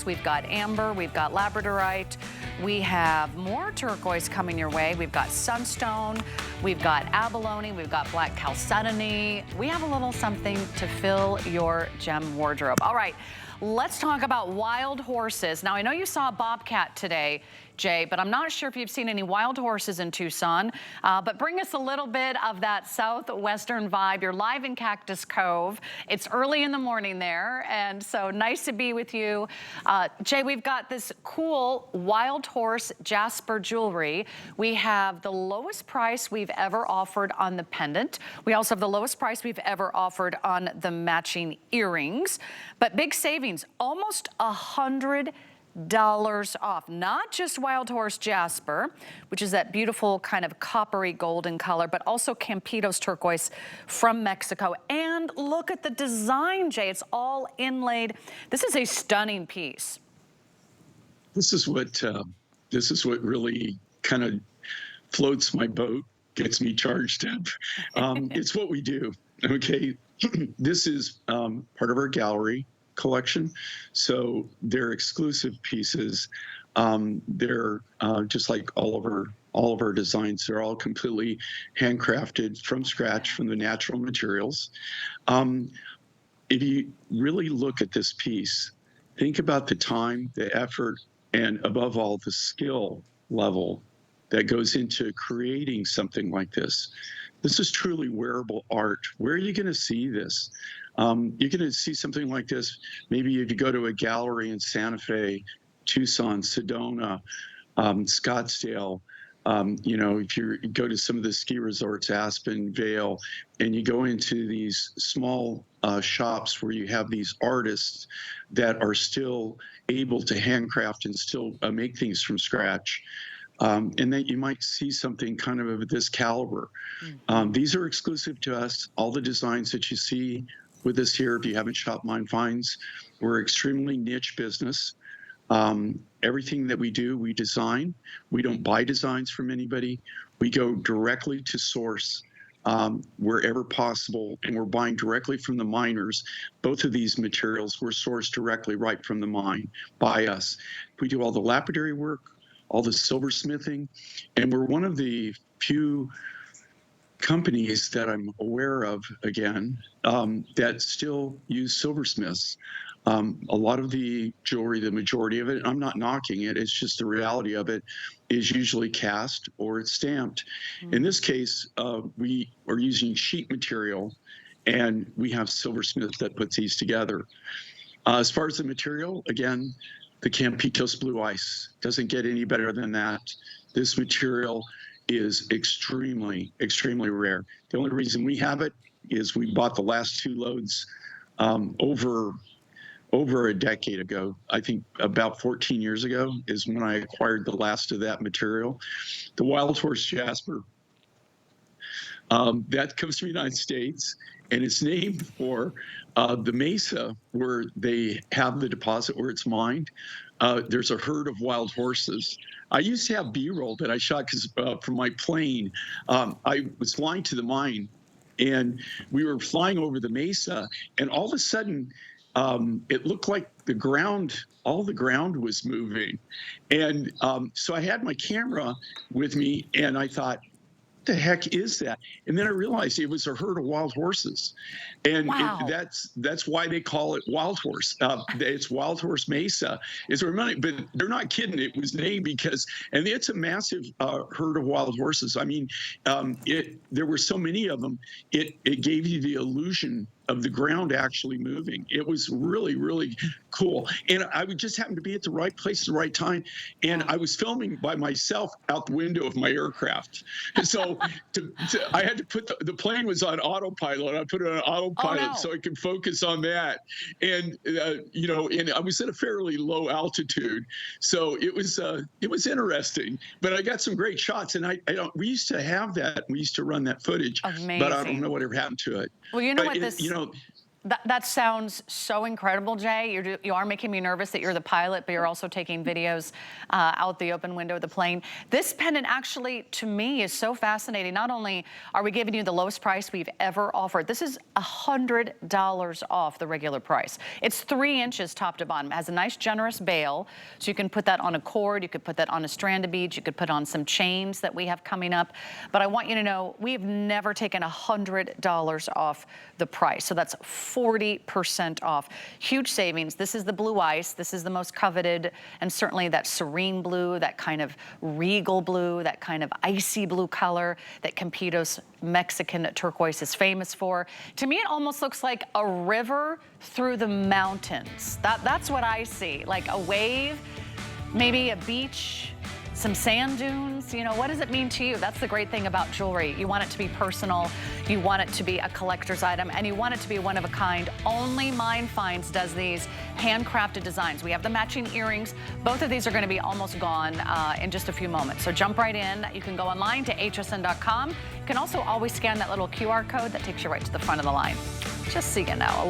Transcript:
turquoise, we've got amber, we've got labradorite, we have more turquoise coming your way. We've got sunstone, we've got abalone, we've got black chalcedony. We have a little something to fill your gem wardrobe. All right, let's talk about wild horses. Now, I know you saw a bobcat today, Jay, but I'm not sure if you've seen any wild horses in Tucson. But bring us a little bit of that southwestern vibe. You're live in Cactus Cove. It's early in the morning there, and so nice to be with you. Jay, we've got this cool wild horse Jasper jewelry. We have the lowest price we've ever offered on the pendant. We also have the lowest price we've ever offered on the matching earrings. But big savings, almost $100 off. Not just Wild Horse Jasper, which is that beautiful kind of coppery golden color, but also Campitos turquoise from Mexico. And look at the design, Jay. It's all inlaid. This is a stunning piece. This is what really kind of floats my boat, gets me charged up. It's what we do. Okay, this is part of our gallery collection, so they're exclusive pieces. They're just like all of our designs. They're all completely handcrafted from scratch from the natural materials. If you really look at this piece, think about the time, the effort, and above all, the skill level that goes into creating something like this. This is truly wearable art. Where are you going to see this? You're going to see something like this maybe if you go to a gallery in Santa Fe, Tucson, Sedona, Scottsdale. You know, if you go to some of the ski resorts, Aspen, Vail, and you go into these small shops where you have these artists that are still able to handcraft and still make things from scratch. And then you might see something kind of this caliber. These are exclusive to us. All the designs that you see with us here, if you haven't shopped Mine Finds, we're extremely niche business. Everything that we do, we design. We don't buy designs from anybody. We go directly to source wherever possible, and we're buying directly from the miners. Both of these materials were sourced directly right from the mine by us. We do all the lapidary work, all the silversmithing, and we're one of the few companies that I'm aware of, again, that still use silversmiths. A lot of the jewelry, the majority of it, I'm not knocking it, it's just the reality of it, is usually cast or it's stamped. In this case, we are using sheet material, and we have silversmiths that puts these together. As far as the material, again, the Campitos blue ice doesn't get any better than that. This material is extremely, extremely rare. The only reason we have it is we bought the last 2 loads over a decade ago. I think about 14 years ago is when I acquired the last of that material. The Wild Horse Jasper, that comes from the United States, and it's named for the mesa where they have the deposit where it's mined. There's a herd of wild horses. I used to have B-roll that I shot from my plane. I was flying to the mine, and we were flying over the mesa, and all of a sudden, it looked like the ground, all the ground was moving. And so I had my camera with me, and I thought, the heck is that? And then I realized it was a herd of wild horses, and Wow. that's why they call it Wild Horse. It's Wild Horse Mesa. But they're not kidding. It was named because, and it's a massive herd of wild horses. I mean, there were so many of them. It gave you the illusion of the ground actually moving. It was really, really cool. And I would just happen to be at the right place at the right time. And I was filming by myself out the window of my aircraft. So I had to put the plane was on autopilot. I put it on autopilot so I could focus on that. And, you know, and I was at a fairly low altitude. So it was interesting, but I got some great shots. And we used to have that. We used to run that footage, Amazing. but I don't know whatever happened to it. Well, you know but what this, you know, That sounds so incredible, Jay. You are making me nervous that you're the pilot, but you're also taking videos out the open window of the plane. This pendant actually, to me, is so fascinating. Not only are we giving you the lowest price we've ever offered, this is $100 off the regular price. It's 3 inches top to bottom. It has a nice generous bail, so you can put that on a cord, you could put that on a strand of beads, you could put on some chains that we have coming up. But I want you to know, we've never taken $100 off the price. So that's 40% off. Huge savings. This is the blue ice. This is the most coveted, and certainly that serene blue, that kind of regal blue, that kind of icy blue color that Campitos Mexican turquoise is famous for. To me, it almost looks like a river through the mountains. That's what I see, like a wave, maybe a beach, some sand dunes. You know, what does it mean to you? That's the great thing about jewelry. You want it to be personal, you want it to be a collector's item, and you want it to be one of a kind. Only Mind Finds does these handcrafted designs. We have the matching earrings. Both of these are going to be almost gone in just a few moments. So jump right in. You can go online to hsn.com. You can also always scan that little QR code that takes you right to the front of the line. Just so you know.